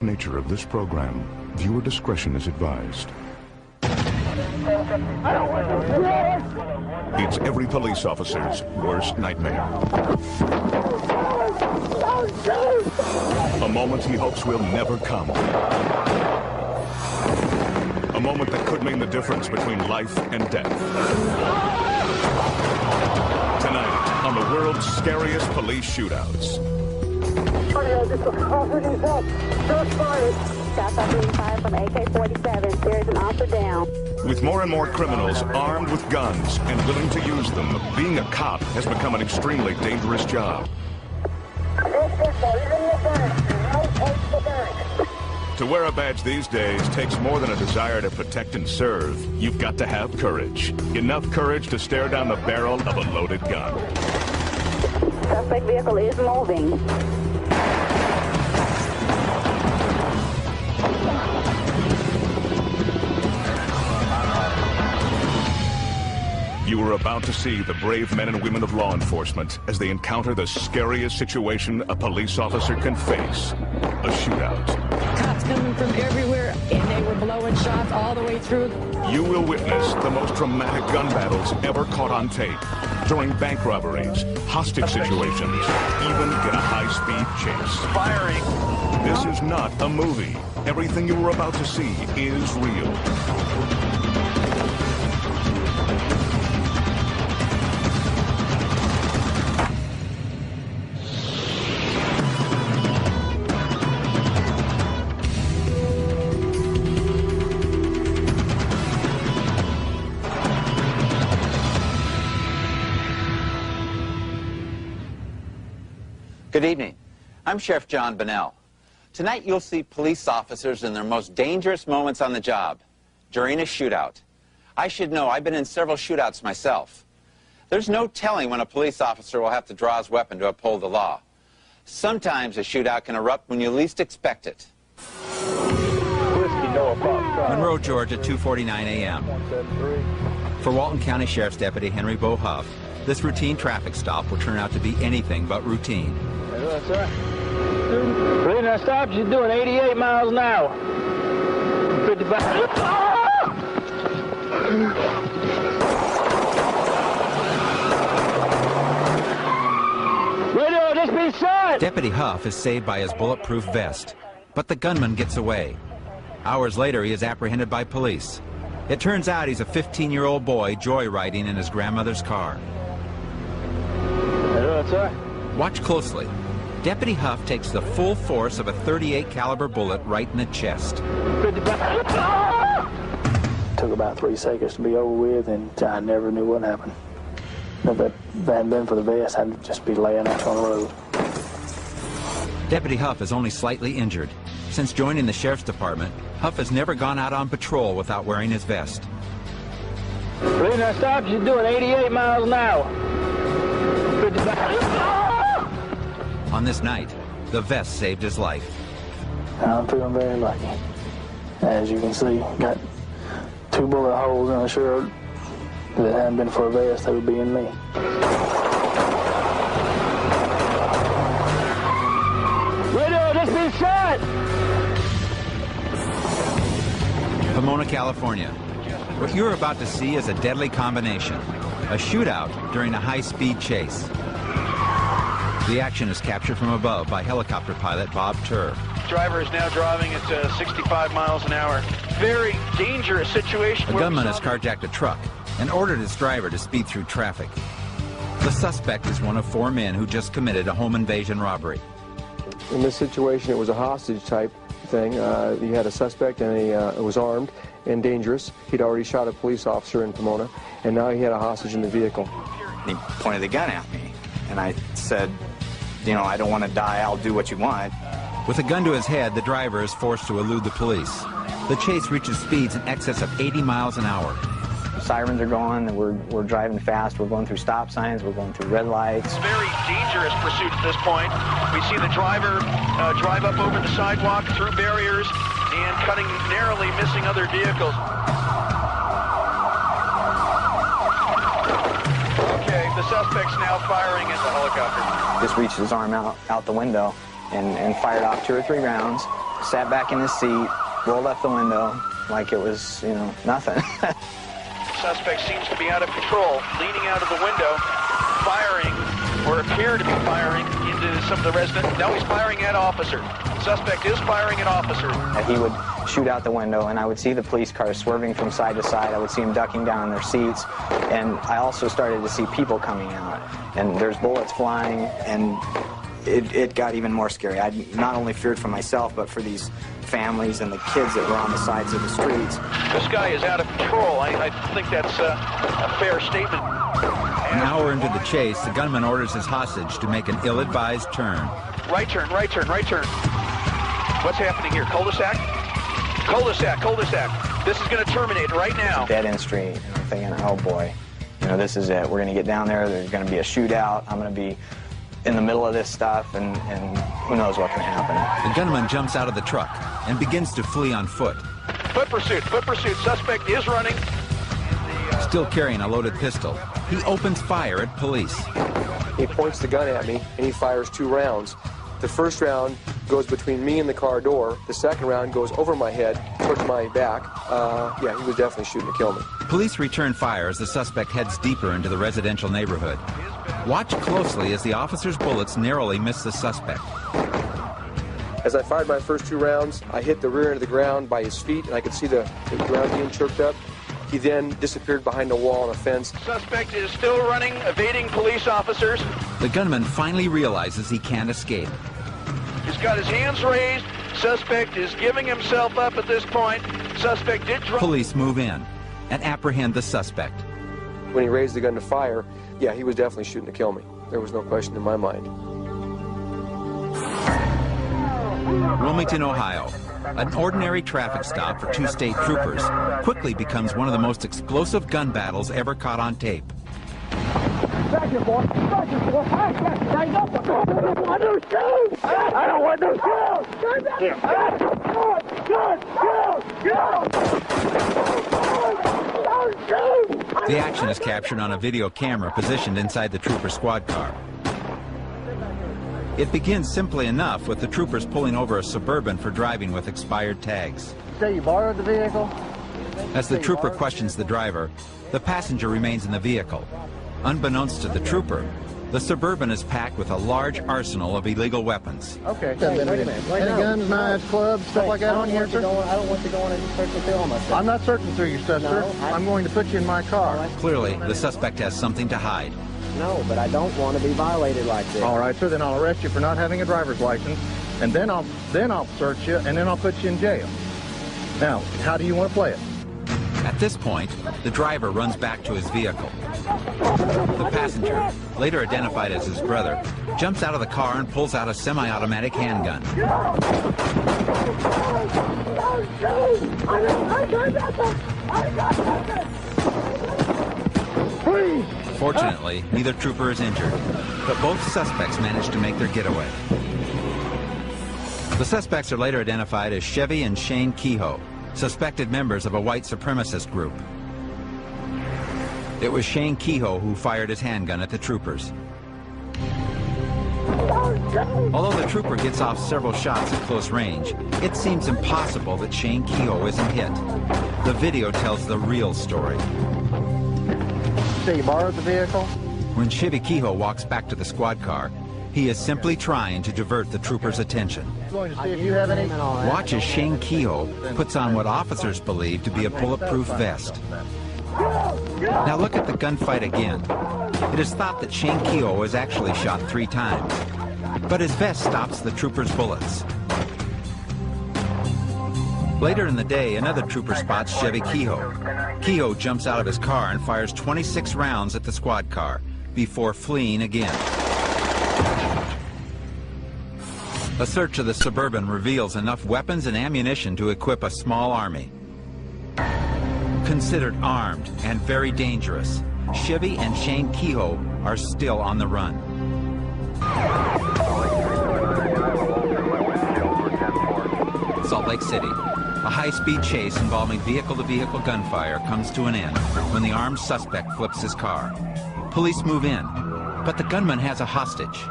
Nature of this program, viewer discretion is advised. It's every police officer's worst nightmare. A moment he hopes will never come. A moment that could mean the difference between life and death. Tonight, on the world's scariest police shootouts. Shots are being fired from AK-47. There is an officer down. With more and more criminals armed with guns and willing to use them, being a cop has become an extremely dangerous job. To wear a badge these days takes more than a desire to protect and serve. You've got to have courage. Enough courage to stare down the barrel of a loaded gun. Suspect vehicle is moving. You are about to see the brave men and women of law enforcement as they encounter the scariest situation a police officer can face, a shootout. Cops coming from everywhere, and they were blowing shots all the way through. You will witness the most dramatic gun battles ever caught on tape, during bank robberies, hostage situations, even in a high-speed chase. Firing. This is not a movie. Everything you are about to see is real. Good evening. I'm Sheriff John Bunnell. Tonight you'll see police officers in their most dangerous moments on the job, during a shootout. I should know, I've been in several shootouts myself. There's no telling when a police officer will have to draw his weapon to uphold the law. Sometimes a shootout can erupt when you least expect it. Monroe, Georgia, 2:49 a.m. For Walton County Sheriff's Deputy Henry Bo Huff, this routine traffic stop will turn out to be anything but routine. That's right. The reason I stopped you doing 88 miles an hour. 55. Radio, this be shot! Deputy Huff is saved by his bulletproof vest, but the gunman gets away. Hours later, he is apprehended by police. It turns out he's a 15-year-old boy joyriding in his grandmother's car. That's right. Watch closely. Deputy Huff takes the full force of a .38 caliber bullet right in the chest. 55. Took about 3 seconds to be over with, and I never knew what happened. If it hadn't been for the vest, I'd just be laying out on the road. Deputy Huff is only slightly injured. Since joining the Sheriff's Department, Huff has never gone out on patrol without wearing his vest. The reason I stopped you doing 88 miles an hour. 55. On this night, the vest saved his life. I'm feeling very lucky. As you can see, got 2 bullet holes in the shirt. If it hadn't been for a vest, they would be in me. Radio, this be shot! Pomona, California. What you're about to see is a deadly combination. A shootout during a high-speed chase. The action is captured from above by helicopter pilot Bob Turr. Driver is now driving at 65 miles an hour. Very dangerous situation. A gunman has carjacked a truck and ordered its driver to speed through traffic. The suspect is one of 4 men who just committed a home invasion robbery. In this situation, it was a hostage type thing. You had a suspect, and he was armed and dangerous. He'd already shot a police officer in Pomona, and now he had a hostage in the vehicle. He pointed the gun at me, and I said, you know, I don't want to die, I'll do what you want. With a gun to his head, the driver is forced to elude the police. The chase reaches speeds in excess of 80 miles an hour. Sirens are going, and we're driving fast, we're going through stop signs, we're going through red lights. Very dangerous pursuit at this point. We see the driver drive up over the sidewalk, through barriers, and cutting narrowly, missing other vehicles. Okay, the suspect's now firing at the helicopter. Just reached his arm out the window and fired off 2 or 3 rounds. sat back in his seat, rolled up the window like it was, you know, nothing. Suspect seems to be out of control, leaning out of the window, firing, or appear to be firing into some of the residents. Now he's firing at officer. Suspect is firing at officer. He would shoot out the window, and I would see the police cars swerving from side to side. I would see them ducking down in their seats, and I also started to see people coming out. And there's bullets flying, and it got even more scary. I not only feared for myself, but for these families and the kids that were on the sides of the streets. This guy is out of control. I think that's a fair statement. An hour into the chase, the gunman orders his hostage to make an ill-advised turn. Right turn, right turn, right turn. What's happening here? Cul-de-sac? Cul-de-sac, cul-de-sac. This is going to terminate right now. Dead-end street. And I'm thinking, oh boy, you know, this is it. We're going to get down there. There's going to be a shootout. I'm going to be in the middle of this stuff, and who knows what can happen. The gunman jumps out of the truck and begins to flee on foot. Foot pursuit, foot pursuit. Suspect is running. Still carrying a loaded pistol, he opens fire at police. He points the gun at me, and he fires 2 rounds. The first round goes between me and the car door. The second round goes over my head, towards my back. Yeah, he was definitely shooting to kill me. Police return fire as the suspect heads deeper into the residential neighborhood. Watch closely as the officer's bullets narrowly miss the suspect. As I fired my first 2 rounds, I hit the rear end of the ground by his feet, and I could see the ground being choked up. He then disappeared behind a wall and a fence. Suspect is still running, evading police officers. The gunman finally realizes he can't escape. He's got his hands raised. Suspect is giving himself up at this point. Suspect did drop. Police move in and apprehend the suspect. When he raised the gun to fire, yeah, he was definitely shooting to kill me. There was no question in my mind. Wilmington, Ohio. An ordinary traffic stop for 2 state troopers quickly becomes one of the most explosive gun battles ever caught on tape. Back here, boy. Back here, boy. I don't want no shoes. I don't want no shoes. The action is captured on a video camera positioned inside the trooper squad car. It begins simply enough with the troopers pulling over a Suburban for driving with expired tags. Say you borrowed the vehicle? As the trooper questions the driver, the passenger remains in the vehicle. Unbeknownst to the trooper, the Suburban is packed with a large arsenal of illegal weapons. Okay. Wait a minute. Any guns, knives, clubs, stuff like that on here, sir? I don't want you going and searching through all my stuff. I'm not searching through your stuff, sir. I'm going to put you in my car. Clearly, the suspect has something to hide. No, but I don't want to be violated like this. All right, sir. Then I'll arrest you for not having a driver's license, and then I'll search you, and then I'll put you in jail. Now, how do you want to play it? At this point, the driver runs back to his vehicle. The passenger, later identified as his brother, jumps out of the car and pulls out a semi-automatic handgun. Fortunately, neither trooper is injured, but both suspects manage to make their getaway. The suspects are later identified as Chevy and Shane Kehoe, suspected members of a white supremacist group. It was Shane Kehoe who fired his handgun at the troopers. Although the trooper gets off several shots at close range, it seems impossible that Shane Kehoe isn't hit. The video tells the real story. So you borrowed the vehicle? When Chevy Kehoe walks back to the squad car, he is simply trying to divert the troopers' attention. Going to see if you have any. Watch as Shane Kehoe puts on what officers believe to be a bulletproof vest. Now look at the gunfight again. It is thought that Shane Kehoe was actually shot 3 times, but his vest stops the troopers' bullets. Later in the day, another trooper spots Chevy Kehoe. Kehoe jumps out of his car and fires 26 rounds at the squad car before fleeing again. A search of the Suburban reveals enough weapons and ammunition to equip a small army. Considered armed and very dangerous, Chevy and Shane Kehoe are still on the run. Salt Lake City. A high-speed chase involving vehicle-to-vehicle gunfire comes to an end when the armed suspect flips his car. Police move in, but the gunman has a hostage,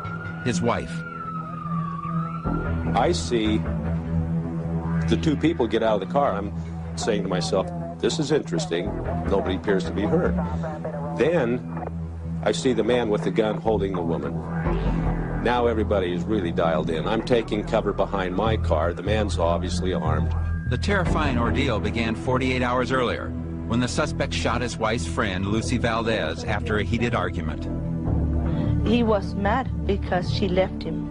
his wife. I see The two people get out of the car. I'm saying to myself, this is interesting. Nobody appears to be hurt. Then I see the man with the gun holding the woman. Now everybody is really dialed in. I'm taking cover behind my car. The man's obviously armed. The terrifying ordeal began 48 hours earlier, when the suspect shot his wife's friend, Lucy Valdez, after a heated argument. He was mad because she left him,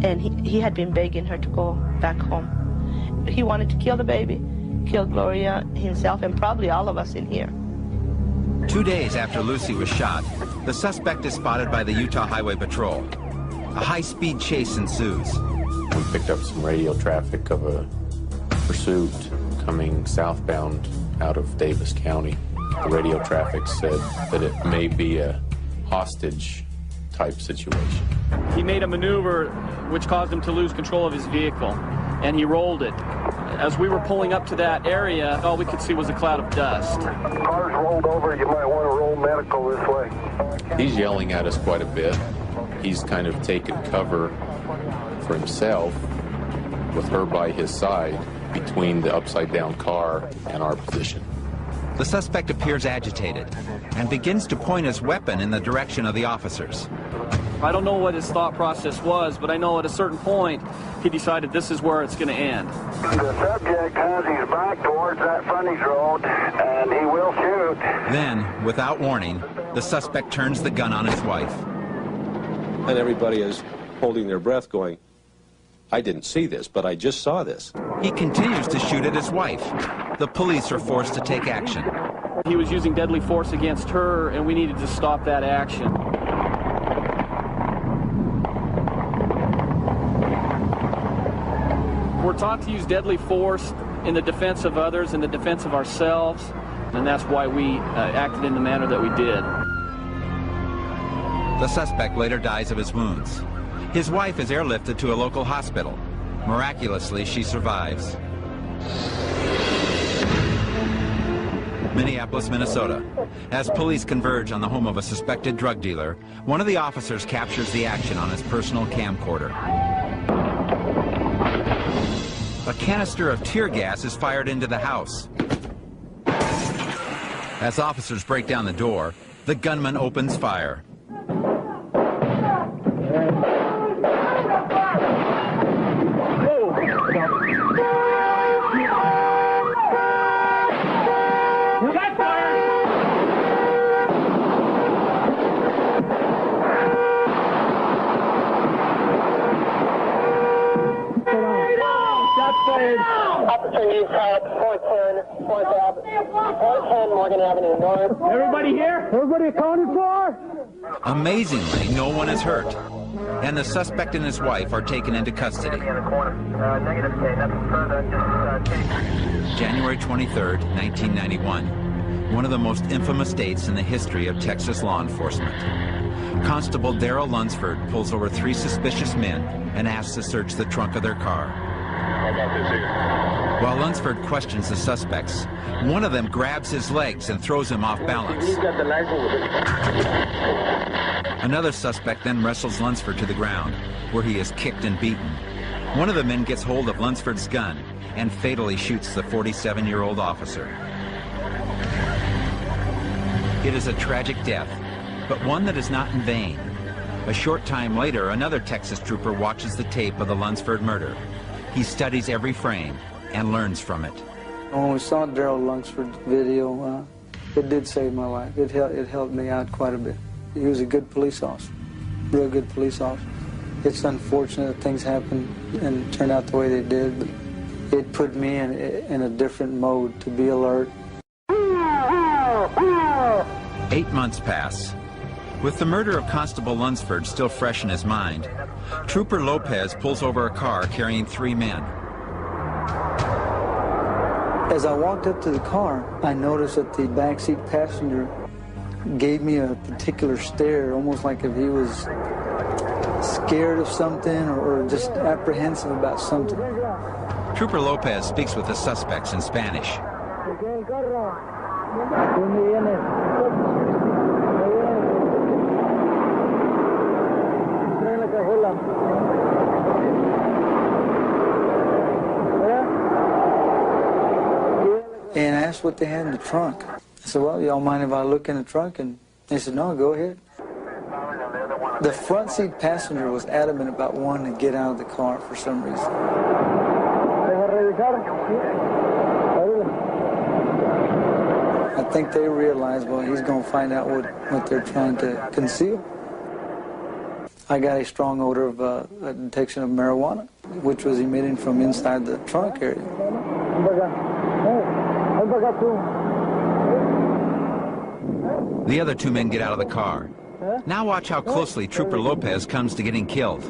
and he had been begging her to go back home. He wanted to kill the baby, kill Gloria, himself, and probably all of us in here. 2 days after Lucy was shot, the suspect is spotted by the Utah Highway Patrol. A high-speed chase ensues. We picked up some radio traffic of a pursuit coming southbound out of Davis County. The radio traffic said that it may be a hostage-type situation. He made a maneuver which caused him to lose control of his vehicle, and he rolled it. As we were pulling up to that area, all we could see was a cloud of dust. Car's rolled over. You might want to roll medical this way. He's yelling at us quite a bit. He's kind of taken cover for himself with her by his side between the upside-down car and our position. The suspect appears agitated and begins to point his weapon in the direction of the officers. I don't know what his thought process was, but I know at a certain point he decided this is where it's going to end. The subject has his back towards that frontage road, and he will shoot. Then, without warning, the suspect turns the gun on his wife. And everybody is holding their breath going, I didn't see this, but I just saw this. He continues to shoot at his wife. The police are forced to take action. He was using deadly force against her, and we needed to stop that action. We're taught to use deadly force in the defense of others, in the defense of ourselves, and that's why we acted in the manner that we did. The suspect later dies of his wounds. His wife is airlifted to a local hospital. Miraculously, she survives. Minneapolis, Minnesota. As police converge on the home of a suspected drug dealer, one of the officers captures the action on his personal camcorder. A canister of tear gas is fired into the house. As officers break down the door, the gunman opens fire. Everybody here? Everybody accounted for? Amazingly, no one is hurt, and the suspect and his wife are taken into custody. January 23rd, 1991, one of the most infamous dates in the history of Texas law enforcement. Constable Darrell Lunsford pulls over 3 suspicious men and asks to search the trunk of their car. How about this here? While Lunsford questions the suspects, one of them grabs his legs and throws him off balance. Another suspect then wrestles Lunsford to the ground, where he is kicked and beaten. One of the men gets hold of Lunsford's gun and fatally shoots the 47-year-old officer. It is a tragic death, but one that is not in vain. A short time later, another Texas trooper watches the tape of the Lunsford murder. He studies every frame and learns from it. When we saw Darrell Lunsford's video, it did save my life. It helped me out quite a bit. He was a good police officer, real good police officer. It's unfortunate that things happened and turned out the way they did, but it put me in a different mode to be alert. 8 months pass. With the murder of Constable Lunsford still fresh in his mind, Trooper Lopez pulls over a car carrying 3 men. As I walked up to the car, I noticed that the backseat passenger gave me a particular stare, almost like if he was scared of something or just apprehensive about something. Trooper Lopez speaks with the suspects in Spanish. and asked what they had in the trunk. I said, well, y'all mind if I look in the trunk? And they said, no, go ahead. The front seat passenger was adamant about wanting to get out of the car for some reason. I think they realized, well, he's going to find out what they're trying to conceal. I got a strong odor of a detection of marijuana, which was emitting from inside the trunk area. The other two men get out of the car. Now watch how closely Trooper Lopez comes to getting killed.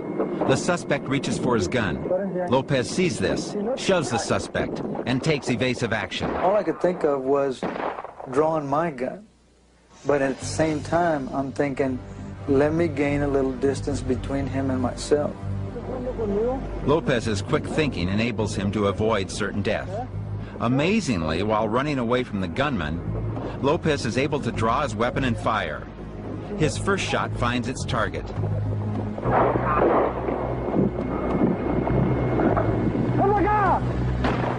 The suspect reaches for his gun. Lopez sees this, shoves the suspect, and takes evasive action. All I could think of was drawing my gun. But at the same time, I'm thinking, let me gain a little distance between him and myself. Lopez's quick thinking enables him to avoid certain death. Amazingly, while running away from the gunman, Lopez is able to draw his weapon and fire. His first shot finds its target.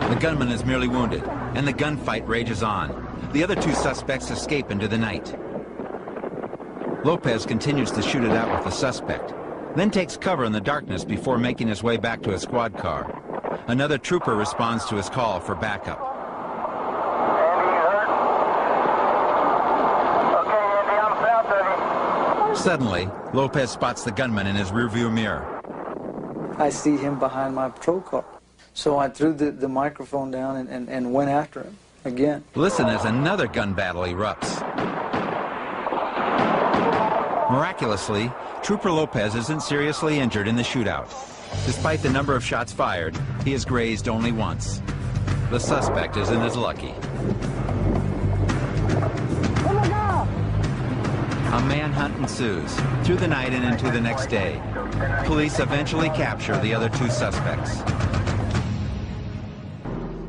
The gunman is merely wounded, and the gunfight rages on. The other two suspects escape into the night. Lopez continues to shoot it out with the suspect, then takes cover in the darkness before making his way back to a squad car. Another trooper responds to his call for backup. Suddenly, Lopez spots the gunman in his rearview mirror. I see him behind my patrol car. So I threw the microphone down and went after him again. Listen as another gun battle erupts. Miraculously, Trooper Lopez isn't seriously injured in the shootout. Despite the number of shots fired, he is grazed only once. The suspect isn't as lucky. A manhunt ensues, through the night and into the next day. Police eventually capture the other two suspects.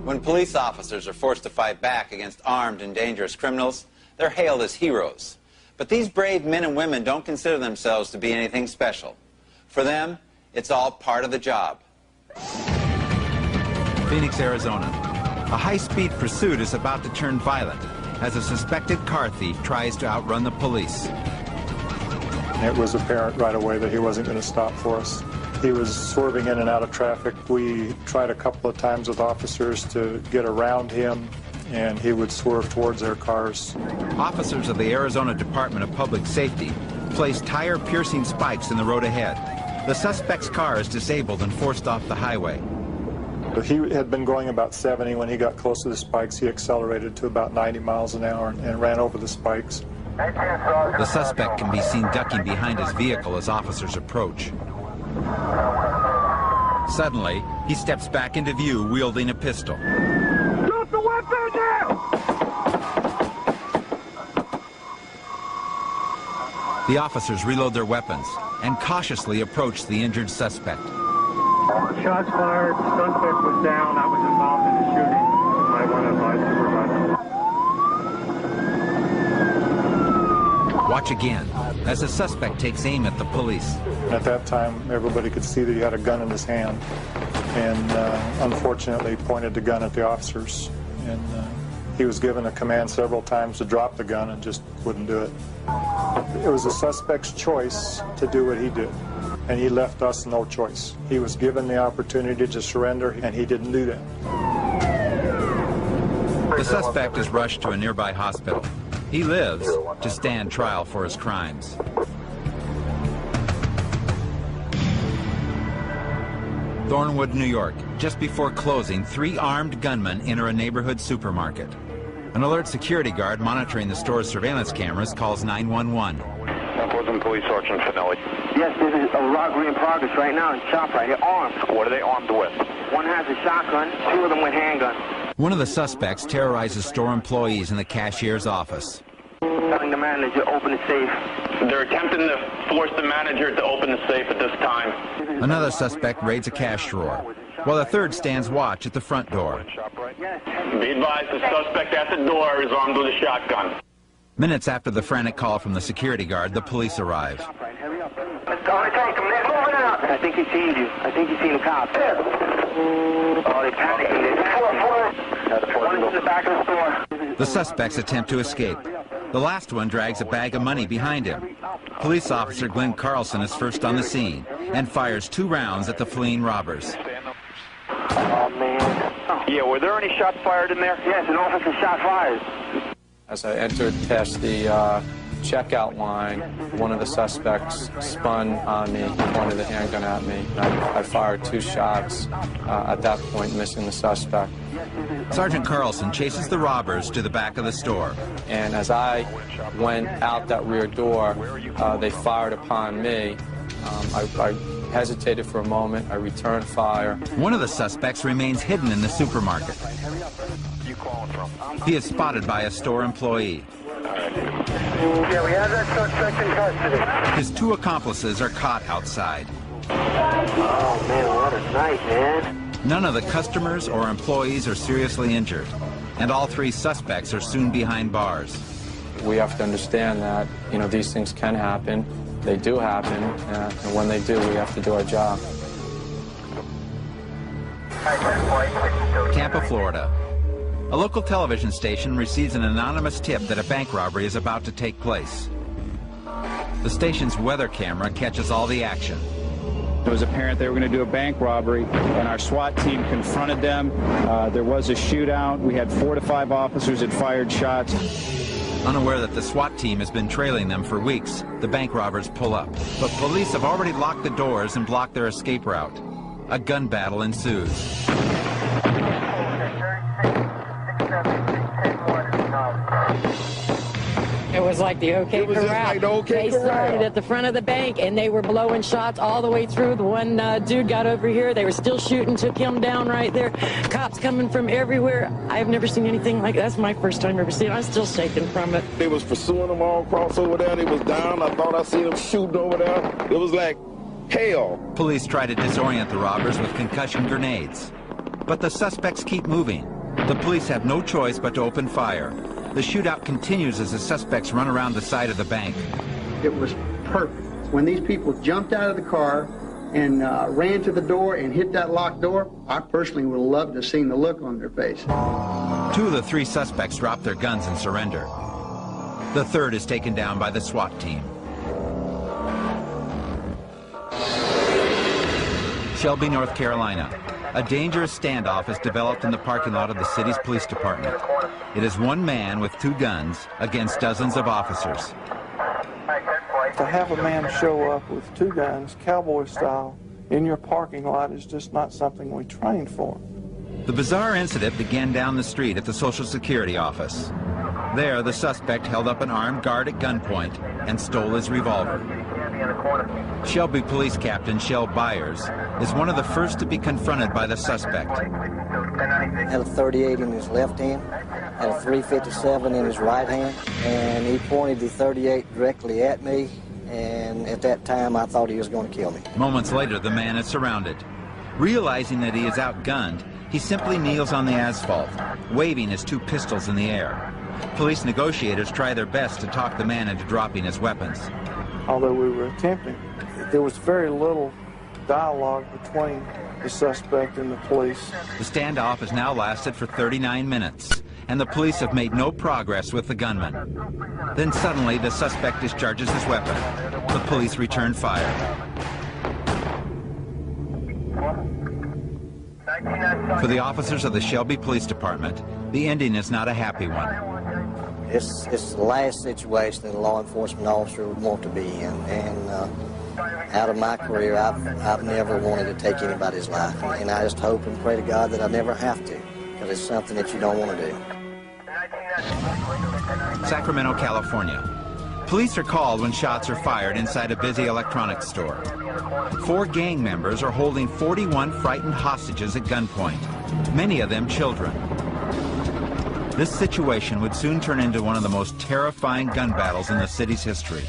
When police officers are forced to fight back against armed and dangerous criminals, they're hailed as heroes. But these brave men and women don't consider themselves to be anything special. For them, it's all part of the job. Phoenix, Arizona. A high-speed pursuit is about to turn violent as a suspected car thief tries to outrun the police. It was apparent right away that he wasn't going to stop for us. He was swerving in and out of traffic. We tried a couple of times with officers to get around him, and he would swerve towards their cars. Officers of the Arizona Department of Public Safety placed tire-piercing spikes in the road ahead. The suspect's car is disabled and forced off the highway. He had been going about 70. When he got close to the spikes, he accelerated to about 90 miles an hour and ran over the spikes. The suspect can be seen ducking behind his vehicle as officers approach. Suddenly, he steps back into view wielding a pistol. Drop the weapon now! The officers reload their weapons and cautiously approach the injured suspect. Shots fired, suspect was down, I was involved in the shooting. I want to advise supervisor. Watch again as the suspect takes aim at the police. At that time, everybody could see that he had a gun in his hand, and unfortunately pointed the gun at the officers. And he was given a command several times to drop the gun and just wouldn't do it. It was the suspect's choice to do what he did, and he left us no choice. He was given the opportunity to surrender, and he didn't do that. The suspect is rushed to a nearby hospital. He lives to stand trial for his crimes. Thornwood, New York. Just before closing, 3 armed gunmen enter a neighborhood supermarket. An alert security guard monitoring the store's surveillance cameras calls 911. Police Sergeant Finelli. Yes, this is a robbery in progress right now in ShopRite. They're armed. What are they armed with? One has a shotgun, 2 of them with handguns. One of the suspects terrorizes store employees in the cashier's office. Telling the manager to open the safe. They're attempting to force the manager to open the safe at this time. Another suspect raids a cash drawer, while a third stands watch at the front door. Be advised, the suspect at the door is armed with a shotgun. Minutes after the frantic call from the security guard, the police arrive. I think he's seen you. I think he's seen the cops. Oh, they panicking. One is in the the back of the store. The suspects attempt to escape. The last one drags a bag of money behind him. Police officer Glenn Carlson is first on the scene and fires 2 rounds at the fleeing robbers. Oh, man. Yeah, were there any shots fired in there? Yes, an officer shot fired. As I entered past the checkout line, one of the suspects spun on me, pointed the handgun at me. I fired 2 shots, at that point missing the suspect. Sergeant Carlson chases the robbers to the back of the store. And as I went out that rear door, they fired upon me. I hesitated for a moment. I returned fire. One of the suspects remains hidden in the supermarket. He is spotted by a store employee. Yeah, we have that suspect in custody. His 2 accomplices are caught outside. Oh, man, what a night, man. None of the customers or employees are seriously injured, and all 3 suspects are soon behind bars. We have to understand that, you know, these things can happen. They do happen, and when they do, we have to do our job. Tampa, Florida. A local television station receives an anonymous tip that a bank robbery is about to take place. The station's weather camera catches all the action. It was apparent they were going to do a bank robbery, and our SWAT team confronted them. There was a shootout. We had 4 to 5 officers that fired shots. Unaware that the SWAT team has been trailing them for weeks, the bank robbers pull up. But police have already locked the doors and blocked their escape route. A gun battle ensues. It was like the OK Corral. Like the OK They started at the front of the bank, and they were blowing shots all the way through. The one dude got over here. They were still shooting, took him down right there. Cops coming from everywhere. I've never seen anything like that. That's my first time ever seeing it. I'm still shaking from it. They was pursuing them all across over there. They was down. I thought I seen them shooting over there. It was like hell. Police try to disorient the robbers with concussion grenades. But the suspects keep moving. The police have no choice but to open fire. The shootout continues as the suspects run around the side of the bank. It was perfect. When these people jumped out of the car and ran to the door and hit that locked door, I personally would have loved to have seen the look on their face. 2 of the 3 suspects drop their guns and surrender. The 3rd is taken down by the SWAT team. Shelby, North Carolina. A dangerous standoff has developed in the parking lot of the city's police department. It is one man with 2 guns against dozens of officers. To have a man show up with 2 guns, cowboy style, in your parking lot is just not something we trained for. The bizarre incident began down the street at the Social Security office. There, the suspect held up an armed guard at gunpoint and stole his revolver. Shelby Police Captain Shell Byers is one of the first to be confronted by the suspect. Had a 38 in his left hand, had a 357 in his right hand, and he pointed the 38 directly at me, and at that time I thought he was going to kill me. Moments later, the man is surrounded. Realizing that he is outgunned, he simply kneels on the asphalt, waving his 2 pistols in the air. Police negotiators try their best to talk the man into dropping his weapons. Although we were attempting, there was very little dialogue between the suspect and the police. The standoff has now lasted for 39 minutes, and the police have made no progress with the gunman. Then suddenly, the suspect discharges his weapon. The police return fire. For the officers of the Shelby Police Department, the ending is not a happy one. It's the last situation that a law enforcement officer would want to be in, and out of my career, I've never wanted to take anybody's life, and I just hope and pray to God that I never have to, because it's something that you don't want to do. Sacramento, California. Police are called when shots are fired inside a busy electronics store. 4 gang members are holding 41 frightened hostages at gunpoint, many of them children. This situation would soon turn into one of the most terrifying gun battles in the city's history.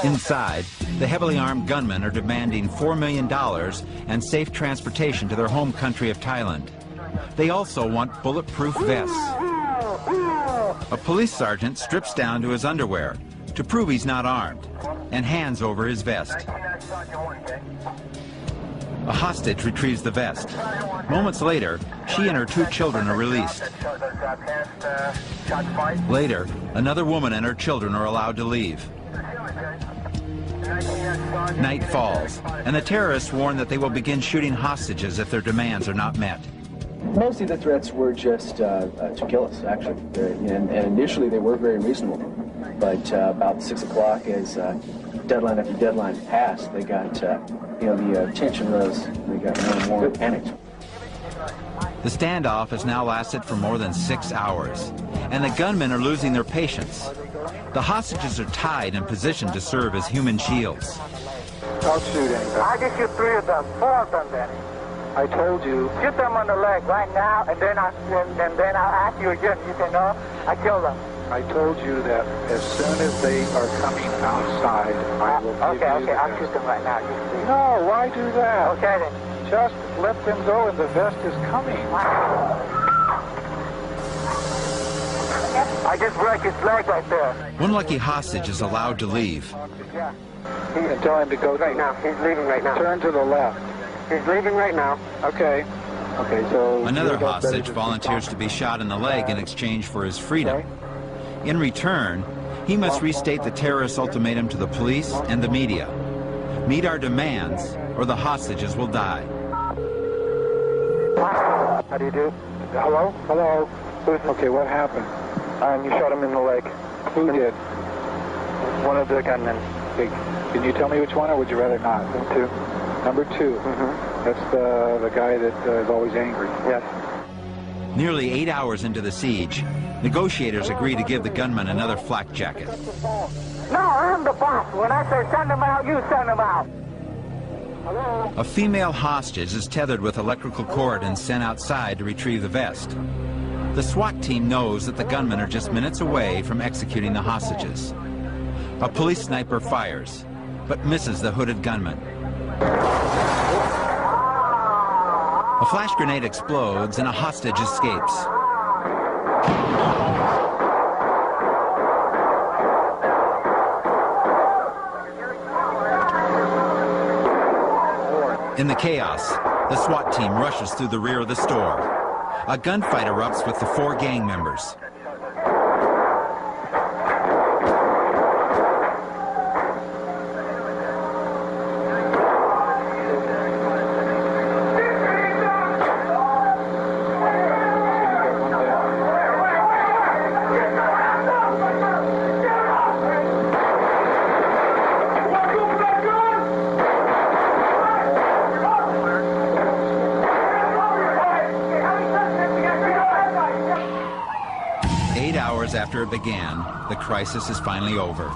Inside, the heavily armed gunmen are demanding $4 million and safe transportation to their home country of Thailand. They also want bulletproof vests. A police sergeant strips down to his underwear to prove he's not armed and hands over his vest. A hostage retrieves the vest. Moments later, she and her 2 children are released. Later, another woman and her children are allowed to leave. Night falls, and the terrorists warn that they will begin shooting hostages if their demands are not met. Mostly the threats were just to kill us, actually. And initially they were very reasonable. But about 6 o'clock, as deadline after deadline passed, they got, the tension rose. They got more and more panicked. The standoff has now lasted for more than 6 hours, and the gunmen are losing their patience. The hostages are tied and positioned to serve as human shields. Don't shoot anybody. I just shoot 3 of them, 4 of them, Danny. I told you. Shoot them on the leg right now, and then I'll ask you again. You say no, I kill them. I told you that as soon as they are coming outside, I will give you the vest. I'll shoot them right now. No, why do that? Okay, then. Just let them go, and the vest is coming. I just broke his leg right there. One lucky hostage is allowed to leave. Yeah. Tell him to go right now. He's leaving right now. Turn to the left. He's leaving right now. Okay. Okay, so... Another hostage volunteers to be shot in the leg in exchange for his freedom. In return, he must restate the terrorist ultimatum to the police and the media. Meet our demands, or the hostages will die. How do you do? Hello? Hello? Okay, what happened? You shot him in the leg. Who did? One of the gunmen. Okay. Can you tell me which one, or would you rather not? Number 2. Mm-hmm. That's the guy that is always angry. Yes. Nearly 8 hours into the siege, negotiators agree to give the gunman another flak jacket. No, I'm the boss. When I say send him out, you send him out. Hello? A female hostage is tethered with electrical cord and sent outside to retrieve the vest. The SWAT team knows that the gunmen are just minutes away from executing the hostages. A police sniper fires, but misses the hooded gunman. A flash grenade explodes and a hostage escapes. In the chaos, the SWAT team rushes through the rear of the store. A gunfight erupts with the 4 gang members. After it began, the crisis is finally over.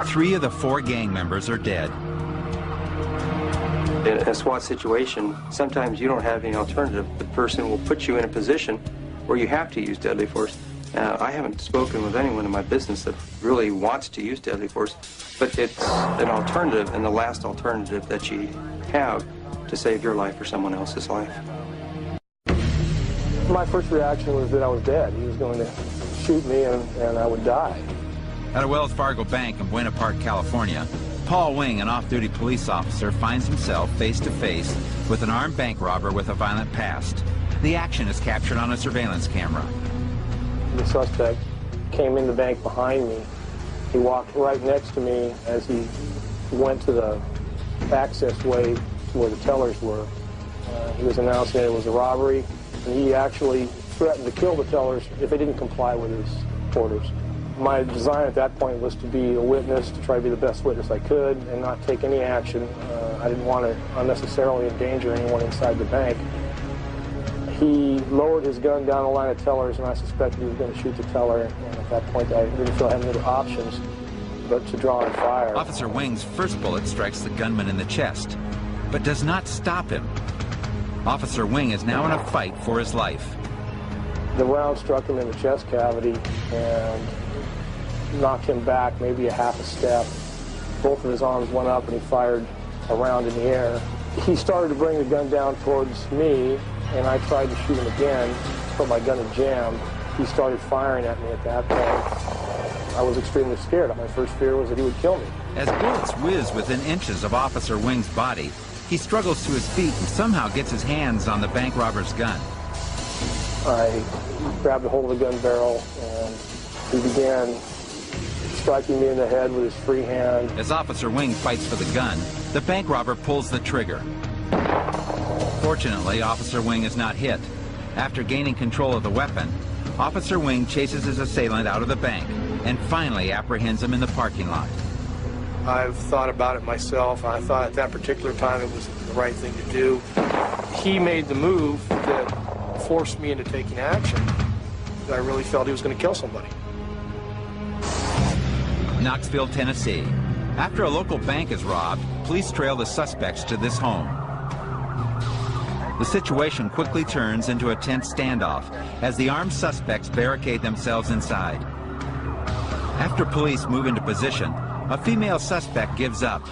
3 of the 4 gang members are dead. In a SWAT situation, sometimes you don't have any alternative. The person will put you in a position where you have to use deadly force. Now, I haven't spoken with anyone in my business that really wants to use deadly force, but it's an alternative and the last alternative that you have to save your life or someone else's life. My first reaction was that I was dead. He was going to shoot me and I would die. At a Wells Fargo bank in Buena Park, California, Paul Wing, an off-duty police officer, finds himself face-to-face with an armed bank robber with a violent past. The action is captured on a surveillance camera. The suspect came in the bank behind me. He walked right next to me as he went to the access way to where the tellers were. He was announcing that it was a robbery. And he actually threatened to kill the tellers if they didn't comply with his orders. My design at that point was to be a witness, to try to be the best witness I could and not take any action. I didn't want to unnecessarily endanger anyone inside the bank. He lowered his gun down the line of tellers, and I suspected he was going to shoot the teller. And at that point, I didn't feel I had any other options but to draw and fire. Officer Wing's first bullet strikes the gunman in the chest, but does not stop him. Officer Wing is now in a fight for his life. The round struck him in the chest cavity and knocked him back maybe a half a step. Both of his arms went up and he fired a round in the air. He started to bring the gun down towards me, and I tried to shoot him again, but my gun had jammed. He started firing at me at that point. I was extremely scared. My first fear was that he would kill me. As bullets whiz within inches of Officer Wing's body, he struggles to his feet and somehow gets his hands on the bank robber's gun. I grabbed a hold of the gun barrel, and he began striking me in the head with his free hand. As Officer Wing fights for the gun, the bank robber pulls the trigger. Fortunately, Officer Wing is not hit. After gaining control of the weapon, Officer Wing chases his assailant out of the bank and finally apprehends him in the parking lot. I've thought about it myself. I thought at that particular time it was the right thing to do. He made the move that forced me into taking action. I really felt he was going to kill somebody. Knoxville, Tennessee. After a local bank is robbed, police trail the suspects to this home. The situation quickly turns into a tense standoff as the armed suspects barricade themselves inside. After police move into position, a female suspect gives up.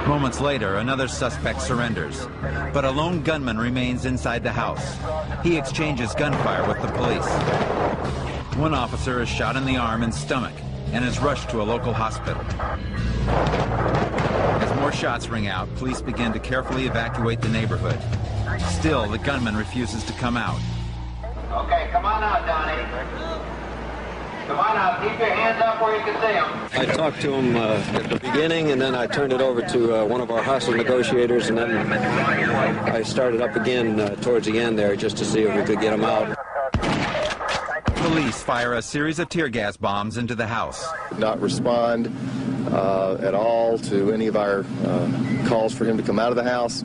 Moments later, another suspect surrenders, but a lone gunman remains inside the house. He exchanges gunfire with the police. One officer is shot in the arm and stomach and is rushed to a local hospital. As more shots ring out, police begin to carefully evacuate the neighborhood. Still, the gunman refuses to come out. Okay, come on out, Donnie. Come on out. Keep your hands up where you can see them. I talked to him at the beginning, and then I turned it over to one of our hostile negotiators, and then I started up again towards the end there just to see if we could get him out. Police fire a series of tear gas bombs into the house. Not respond at all to any of our calls for him to come out of the house.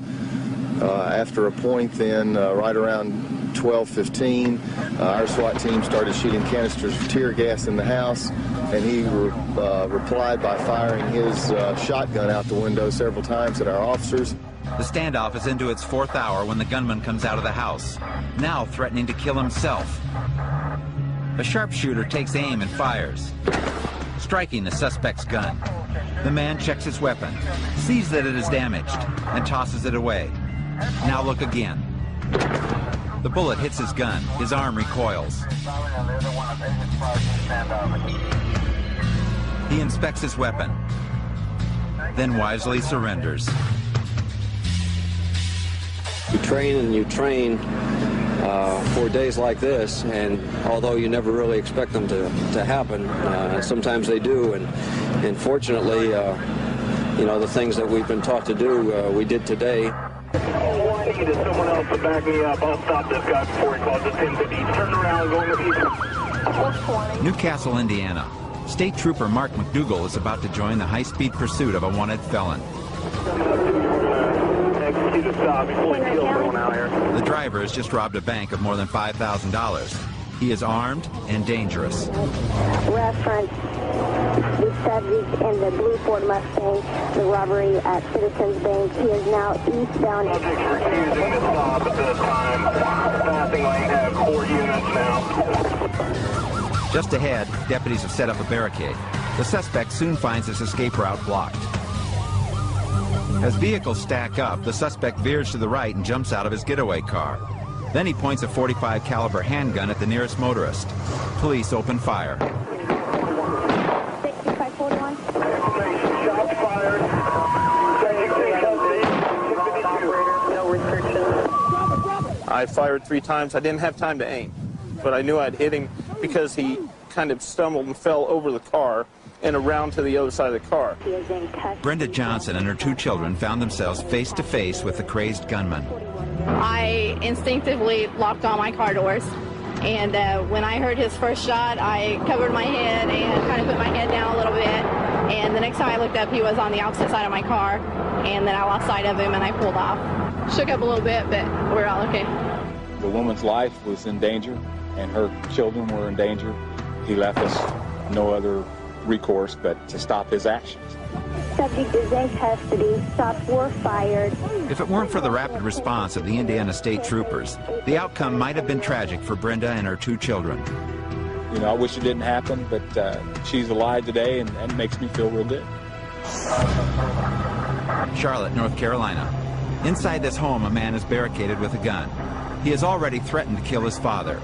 After a point then, right around 12:15, our SWAT team started shooting canisters of tear gas in the house, and he replied by firing his shotgun out the window several times at our officers. The standoff is into its fourth hour when the gunman comes out of the house, now threatening to kill himself. A sharpshooter takes aim and fires, striking the suspect's gun. The man checks his weapon, sees that it is damaged, and tosses it away. Now look again. The bullet hits his gun. His arm recoils. He inspects his weapon, then wisely surrenders. You train and you train for days like this, and although you never really expect them to happen, sometimes they do, and fortunately, you know, the things that we've been taught to do, we did today. All I need is someone else to back me up. I'll stop this guy before he crosses 1050. Turn around, go in the east. Newcastle, Indiana. State Trooper Mark McDougal is about to join the high-speed pursuit of a wanted felon. Execute a stop. He's fully killed someone out here. The driver has just robbed a bank of more than $5,000. He is armed and dangerous. Reference the subject in the blue Ford Mustang, the robbery at Citizens Bank. He is now eastbound. Subject's refusing to stop at this time. Passing lane, court units now. Just ahead, deputies have set up a barricade. The suspect soon finds his escape route blocked. As vehicles stack up, the suspect veers to the right and jumps out of his getaway car. Then he points a .45 caliber handgun at the nearest motorist. Police open fire. 6541. Shots fired. No restrictions. I fired 3 times. I didn't have time to aim, but I knew I'd hit him because he kind of stumbled and fell over the car and around to the other side of the car. Brenda Johnson and her 2 children found themselves face to face with the crazed gunman. I instinctively locked all my car doors, and when I heard his first shot, I covered my head and kind of put my head down a little bit, and the next time I looked up, he was on the opposite side of my car, and then I lost sight of him and I pulled off. Shook up a little bit, but we're all okay. The woman's life was in danger, and her children were in danger. He left us no other recourse but to stop his actions. Subject is in custody. Shots were fired. If it weren't for the rapid response of the Indiana State Troopers, the outcome might have been tragic for Brenda and her 2 children. You know, I wish it didn't happen, but she's alive today, and that makes me feel real good. Charlotte, North Carolina. Inside this home, a man is barricaded with a gun. He has already threatened to kill his father.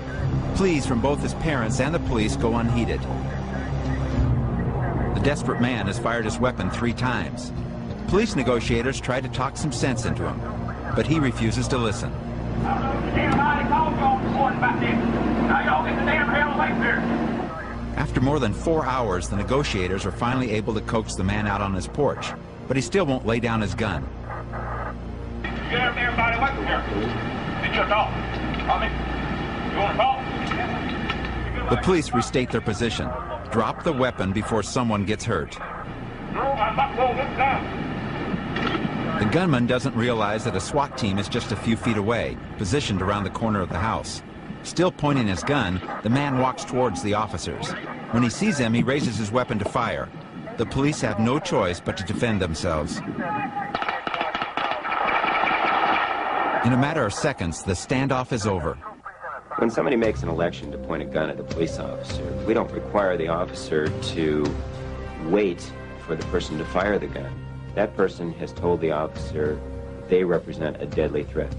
Pleas from both his parents and the police go unheeded. The desperate man has fired his weapon 3 times. Police negotiators try to talk some sense into him, but he refuses to listen. After more than 4 hours, the negotiators are finally able to coax the man out on his porch, but he still won't lay down his gun. Get everybody away from here. Get your dog. Tommy, you want to talk? The police restate their position. Drop the weapon before someone gets hurt. No, I'm not going this down. The gunman doesn't realize that a SWAT team is just a few feet away, positioned around the corner of the house. Still pointing his gun, the man walks towards the officers. When he sees them, he raises his weapon to fire. The police have no choice but to defend themselves. In a matter of seconds, the standoff is over. When somebody makes an election to point a gun at a police officer, we don't require the officer to wait for the person to fire the gun. That person has told the officer they represent a deadly threat.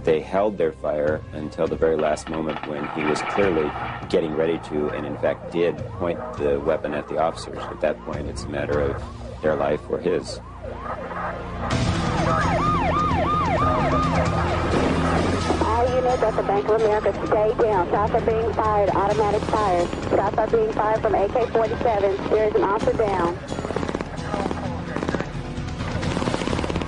They held their fire until the very last moment when he was clearly getting ready to, and in fact did, point the weapon at the officers. At that point, it's a matter of their life or his. All units at the Bank of America, stay down. Shots are being fired, automatic fire. Shots are being fired from AK-47. There is an officer down.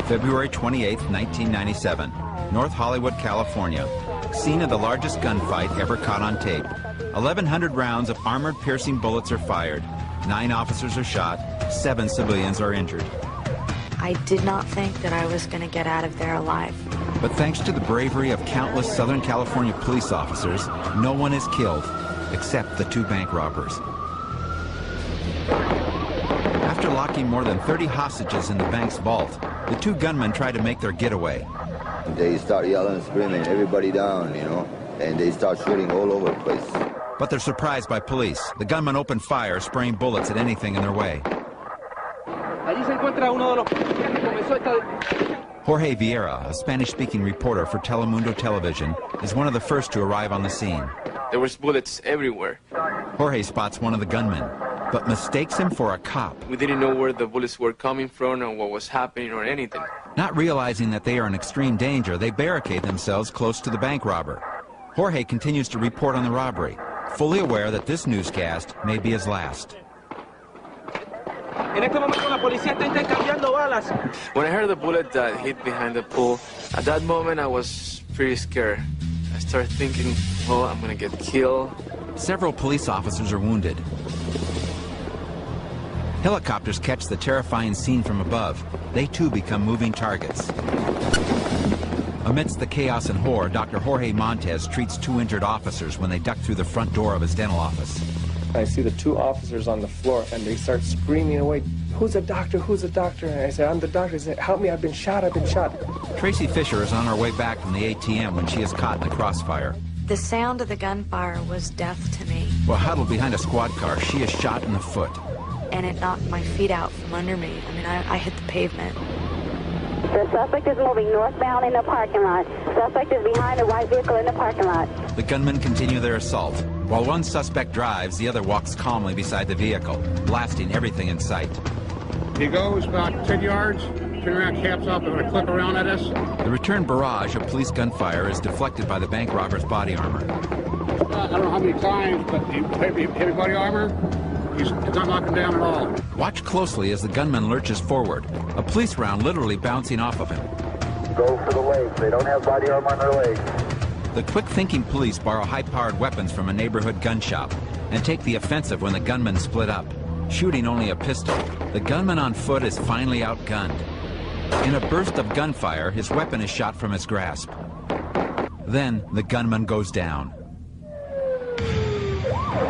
February 28, 1997, North Hollywood, California. Scene of the largest gunfight ever caught on tape. 1,100 rounds of armored-piercing bullets are fired. 9 officers are shot. 7 civilians are injured. I did not think that I was going to get out of there alive. But thanks to the bravery of countless Southern California police officers, no one is killed, except the 2 bank robbers. After locking more than 30 hostages in the bank's vault, the 2 gunmen try to make their getaway. They start yelling and screaming, everybody down, you know, and they start shooting all over the place. But they're surprised by police. The gunmen open fire, spraying bullets at anything in their way. Jorge Vieira, a Spanish-speaking reporter for Telemundo Television, is one of the first to arrive on the scene. There was bullets everywhere. Jorge spots one of the gunmen, but mistakes him for a cop. We didn't know where the bullets were coming from or what was happening or anything. Not realizing that they are in extreme danger, they barricade themselves close to the bank robber. Jorge continues to report on the robbery, fully aware that this newscast may be his last. When I heard the bullet that hit behind the pool, at that moment I was pretty scared. I started thinking, oh, I'm gonna get killed. Several police officers are wounded. Helicopters catch the terrifying scene from above. They too become moving targets. Amidst the chaos and horror, Dr. Jorge Montez treats 2 injured officers when they duck through the front door of his dental office. I see the 2 officers on the floor, and they start screaming away, "Who's a doctor? Who's a doctor?" And I said, "I'm the doctor." He said, "Help me, I've been shot, I've been shot." Tracy Fisher is on her way back from the ATM when she is caught in the crossfire. The sound of the gunfire was death to me, While huddled behind a squad car, she is shot in the foot. and it knocked my feet out from under me. I mean, I hit the pavement. The suspect is moving northbound in the parking lot. Suspect is behind the white vehicle in the parking lot. The gunmen continue their assault. While one suspect drives, the other walks calmly beside the vehicle, blasting everything in sight. He goes about 10 yards, turn around, caps up, and going to clip around at us. The return barrage of police gunfire is deflected by the bank robber's body armor. I don't know how many times, but heavy body armor, he's not knocking down at all. Watch closely as the gunman lurches forward, a police round literally bouncing off of him. Go for the legs. They don't have body armor on their legs. The quick-thinking police borrow high-powered weapons from a neighborhood gun shop and take the offensive when the gunmen split up. Shooting only a pistol, the gunman on foot is finally outgunned. In a burst of gunfire, his weapon is shot from his grasp. Then the gunman goes down.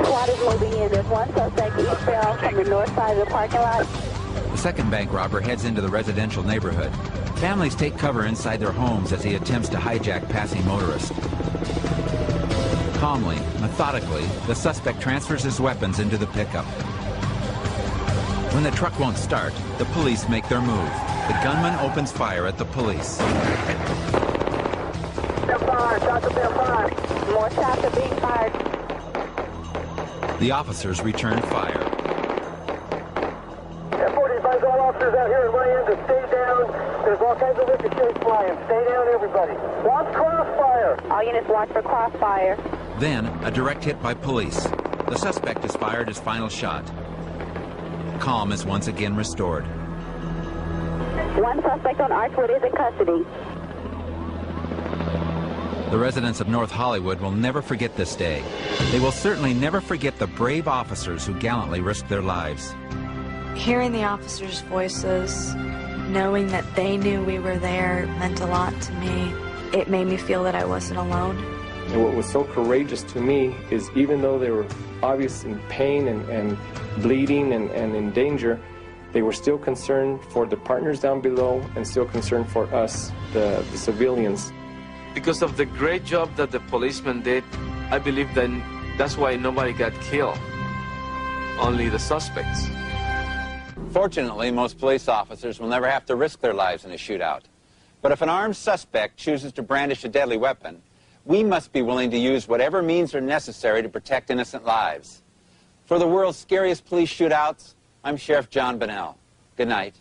Squad is moving in. There's one suspect eastbound from the north side of the parking lot. The second bank robber heads into the residential neighborhood. Families take cover inside their homes as he attempts to hijack passing motorists. Calmly, methodically, the suspect transfers his weapons into the pickup. When the truck won't start, the police make their move. The gunman opens fire at the police. Shots have been fired. More shots are being fired. The officers return fire. 45 all officers out here in my end to stay down. There's all kinds of ricochets flying. Stay down, everybody. Watch crossfire. All units watch for crossfire. Then, a direct hit by police. The suspect has fired his final shot. Calm is once again restored. One suspect on Archwood is in custody. The residents of North Hollywood will never forget this day. They will certainly never forget the brave officers who gallantly risked their lives. Hearing the officers' voices, knowing that they knew we were there, meant a lot to me. It made me feel that I wasn't alone. And what was so courageous to me is even though they were obviously in pain and bleeding and in danger, they were still concerned for the partners down below and still concerned for us, the civilians. Because of the great job that the policemen did, I believe that that's why nobody got killed. Only the suspects. Fortunately, most police officers will never have to risk their lives in a shootout. But if an armed suspect chooses to brandish a deadly weapon, we must be willing to use whatever means are necessary to protect innocent lives. For the world's scariest police shootouts, I'm Sheriff John Bonnell. Good night.